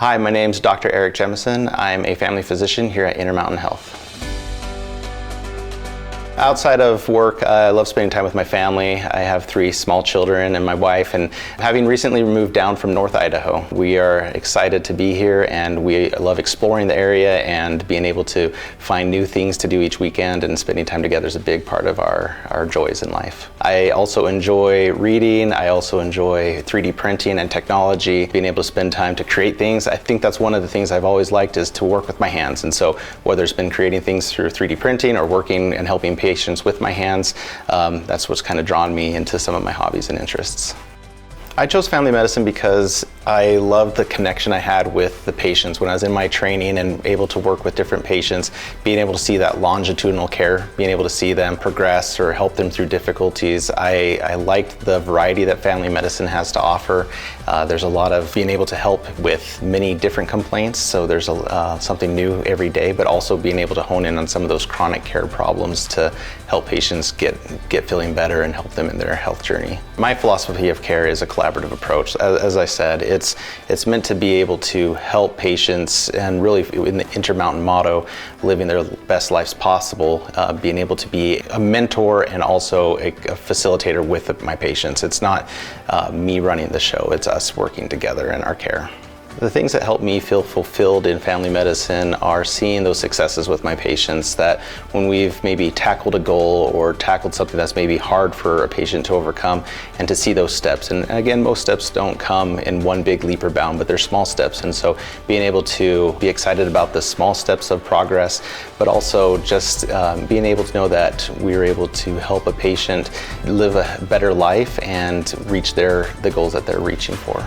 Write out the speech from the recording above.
Hi, my name's Dr. Eric Jemison. I'm a family physician here at Intermountain Health. Outside of work, I love spending time with my family. I have 3 small children and my wife, and having recently moved down from North Idaho, we are excited to be here, and we love exploring the area and being able to find new things to do each weekend, and spending time together is a big part of our joys in life. I also enjoy reading. I also enjoy 3D printing and technology, being able to spend time to create things. I think that's one of the things I've always liked, is to work with my hands. And so whether it's been creating things through 3D printing or working and helping patients with my hands, that's what's kind of drawn me into some of my hobbies and interests. I chose family medicine because I loved the connection I had with the patients. When I was in my training and able to work with different patients, being able to see that longitudinal care, being able to see them progress or help them through difficulties, I liked the variety that family medicine has to offer. There's a lot of being able to help with many different complaints, so there's something new every day, but also being able to hone in on some of those chronic care problems to help patients get feeling better and help them in their health journey. My philosophy of care is a collaborative approach. As I said, it's meant to be able to help patients, and really in the Intermountain motto, living their best lives possible, being able to be a mentor and also a facilitator with my patients. It's not me running the show, it's us working together in our care. The things that help me feel fulfilled in family medicine are seeing those successes with my patients, that when we've maybe tackled a goal or tackled something that's maybe hard for a patient to overcome, and to see those steps. And again, most steps don't come in one big leap or bound, but they're small steps. And so being able to be excited about the small steps of progress, but also just being able to know that we were able to help a patient live a better life and reach the goals that they're reaching for.